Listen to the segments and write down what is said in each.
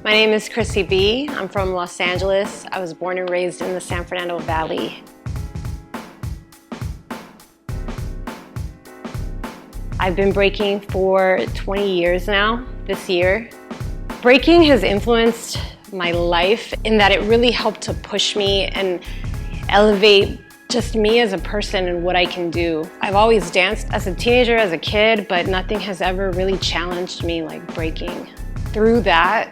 My name is Crissy B. I'm from Los Angeles. I was born and raised in the San Fernando Valley. I've been breaking for 20 years now, this year. Breaking has influenced my life in that it really helped to push me and elevate just me as a person and what I can do. I've always danced as a teenager, as a kid, but nothing has ever really challenged me like breaking. Through that,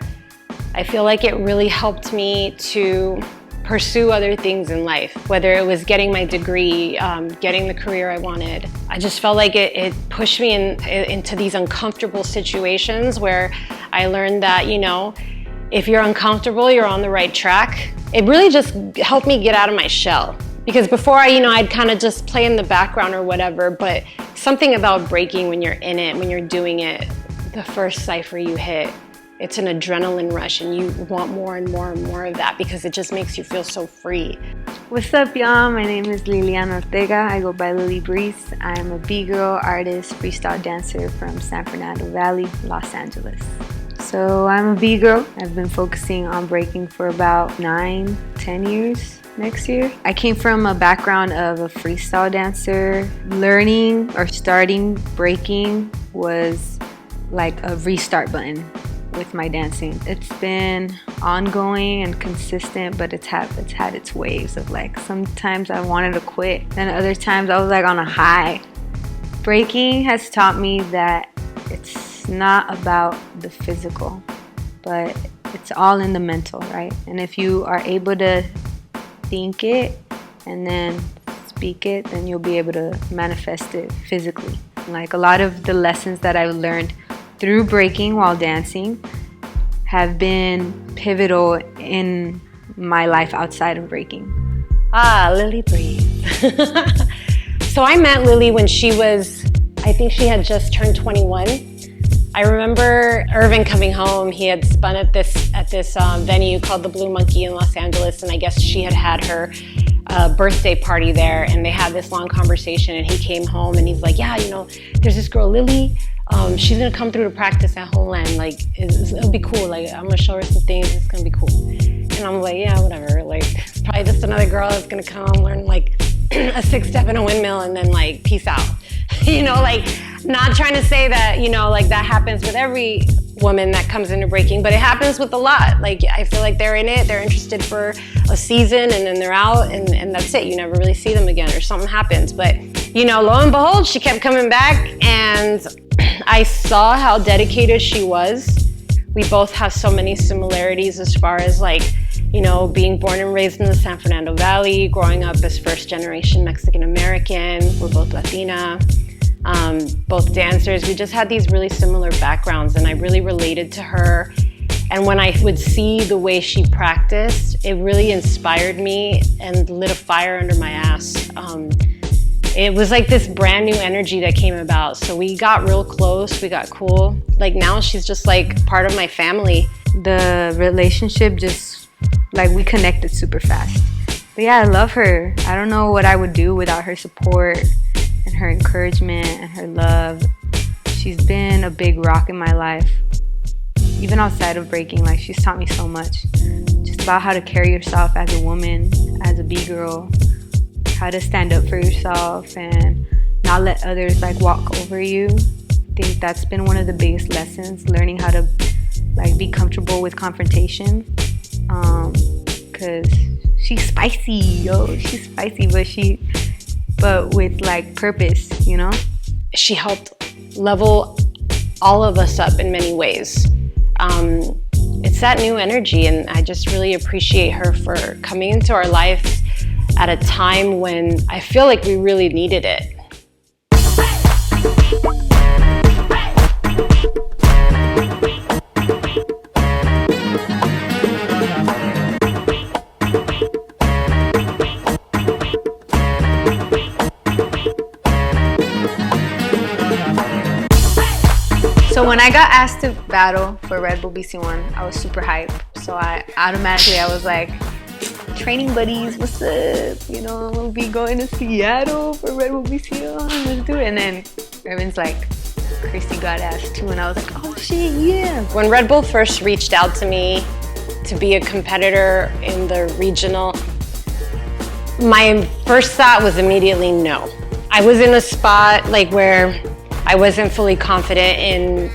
I feel like it really helped me to pursue other things in life, whether it was getting my degree, getting the career I wanted. I just felt like it pushed me into these uncomfortable situations where I learned that, you know, if you're uncomfortable, you're on the right track. It really just helped me get out of my shell. Because before, I'd kind of just play in the background or whatever, but something about breaking when you're in it, when you're doing it, the first cypher you hit, it's an adrenaline rush and you want more and more and more of that because it just makes you feel so free. What's up, y'all? My name is Ortega. I go by LilyBreeze. I'm a b-girl artist, freestyle dancer from San Fernando Valley, Los Angeles. So I'm a b-girl. I've been focusing on breaking for about 9-10 years. Next year. I came from a background of a freestyle dancer. Learning or starting breaking was like a restart button with my dancing. It's been ongoing and consistent, but it's had its waves of like, sometimes I wanted to quit, then other times I was like on a high. Breaking has taught me that it's not about the physical, but it's all in the mental, right? And if you are able to think it and then speak it, then you'll be able to manifest it physically. Like a lot of the lessons that I've learned through breaking while dancing have been pivotal in my life outside of breaking. LilyBreeze. So I met Lily when she was, I think she had just turned 21. I remember Irvin coming home. He had spun at this venue called the Blue Monkey in Los Angeles, and I guess she had her birthday party there, and they had this long conversation, and he came home and he's like, yeah, you know, there's this girl, Lily, she's gonna come through to practice at Homeland, like, it'll be cool, like, I'm gonna show her some things, it's gonna be cool. And I'm like, yeah, whatever, like, probably just another girl that's gonna come learn, like, a 6-step and a windmill and then, like, peace out. You know, like, not trying to say that, you know, like that happens with every woman that comes into breaking, but it happens with a lot. Like, I feel like they're in it, they're interested for a season and then they're out and that's it. You never really see them again or something happens. But, you know, lo and behold, she kept coming back and I saw how dedicated she was. We both have so many similarities as far as like, you know, being born and raised in the San Fernando Valley, growing up as first generation Mexican American, we're both Latina. Both dancers. We just had these really similar backgrounds and I really related to her. And when I would see the way she practiced, it really inspired me and lit a fire under my ass. It was like this brand new energy that came about. So we got real close, we got cool. Like now she's just like part of my family. The relationship just, like we connected super fast. But yeah, I love her. I don't know what I would do without her support and her encouragement and her love. She's been a big rock in my life. Even outside of breaking, like she's taught me so much. Just about how to carry yourself as a woman, as a b-girl, how to stand up for yourself and not let others like walk over you. I think that's been one of the biggest lessons, learning how to like be comfortable with confrontation. Cause she's spicy, yo, she's spicy, but with like purpose, you know? She helped level all of us up in many ways. It's that new energy and I just really appreciate her for coming into our life at a time when I feel like we really needed it. So when I got asked to battle for Red Bull BC1, I was super hyped. So I was like, training buddies, what's up? You know, we'll be going to Seattle for Red Bull BC1, let's do it. And then Irvin's like, Crissy got asked too, and I was like, oh shit, yeah. When Red Bull first reached out to me to be a competitor in the regional, my first thought was immediately no. I was in a spot like where I wasn't fully confident in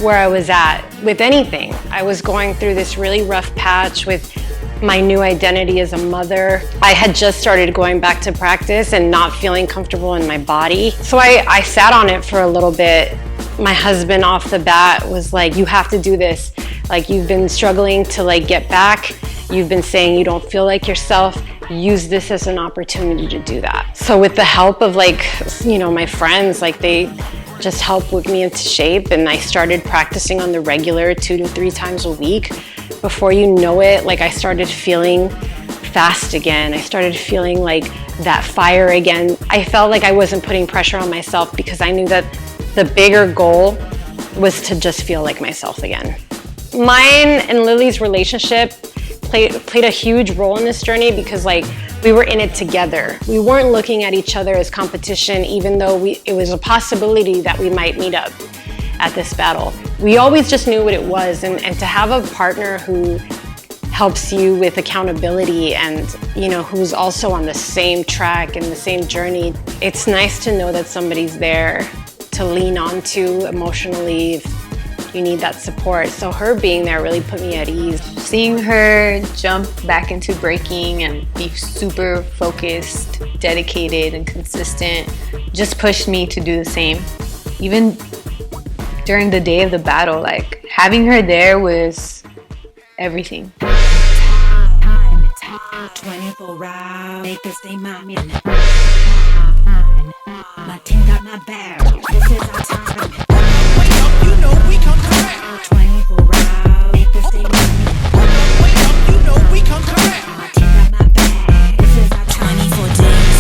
where I was at with anything. I was going through this really rough patch with my new identity as a mother. I had just started going back to practice and not feeling comfortable in my body. So I sat on it for a little bit. My husband off the bat was like, you have to do this. Like, you've been struggling to like get back. You've been saying you don't feel like yourself. Use this as an opportunity to do that. So with the help of like, you know, my friends, like they just helped whip me into shape, and I started practicing on the regular 2 to 3 times a week. Before you know it, like I started feeling fast again. I started feeling like that fire again. I felt like I wasn't putting pressure on myself because I knew that the bigger goal was to just feel like myself again. Mine and Lily's relationship played a huge role in this journey because like we were in it together. We weren't looking at each other as competition, even though it was a possibility that we might meet up at this battle. We always just knew what it was, and to have a partner who helps you with accountability and, you know, who's also on the same track and the same journey, it's nice to know that somebody's there to lean on to emotionally if you need that support. So her being there really put me at ease. Seeing her jump back into breaking and be super focused, dedicated, and consistent just pushed me to do the same. Even during the day of the battle, like having her there was everything. 24 hours, make this day my mission. My team got my back. This is our time. Wake up, you know we come correct. 24 hours, make this day my mission. Wake up, you know we come correct. My team got my back. This is our 24 days,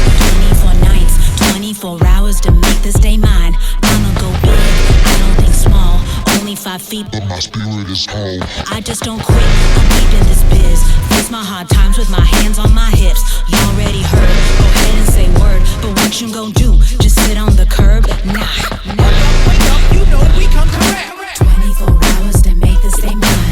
24 nights, 24 hours to make this day mine. I'ma go big, I don't think small. Only 5 feet, but my spirit is whole. I just don't quit, I'm deep in this biz. Face my hard times with my hands on my hips. You already heard, go ahead and say word. But what you gon' do, just sit on the curb? Nah. Wake up, you know we come correct. 24 hours to make this day mine.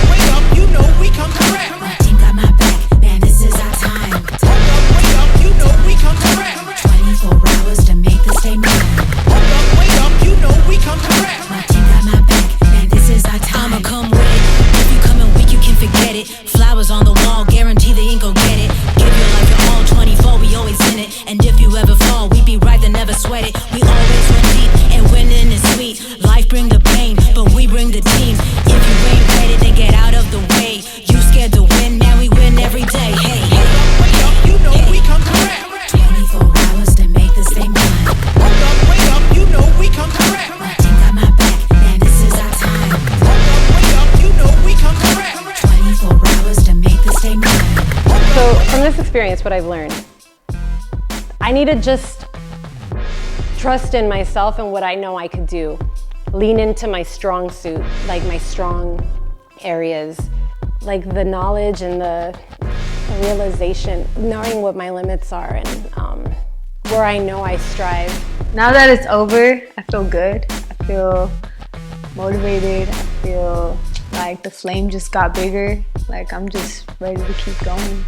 Wake up, you know we come correct. My team got my back, man, this is our time. Wake up, you know we come correct. 24 hours to make this day mine. Wake up, you know we come correct. My team got my back, man, this is our time. I'ma come with it. If you coming weak, you can forget it. Flowers on the wall, guarantee they ain't gon' get it. Give your life your all, 24, we always in it. And if you ever fall, we be right there, never sweat it. We always run deep, and winning is sweet. Life bring the pain, but we bring the team. If you ain't ready, then get out of the way. You scared to win, man, we win every day. Hey, hey, wake up, you know we come correct. 24 hours to make this day mine. Wake up, you know we come correct. My team got my back, man, this is our time. Wake up, you know we come correct. 24 hours to make this day mine. So from this experience, what I've learned, I need to just trust in myself and what I know I could do. Lean into my strong suit, like my strong areas, like the knowledge and the realization, knowing what my limits are and where I know I strive. Now that it's over, I feel good. I feel motivated. I feel like the flame just got bigger. Like I'm just ready to keep going.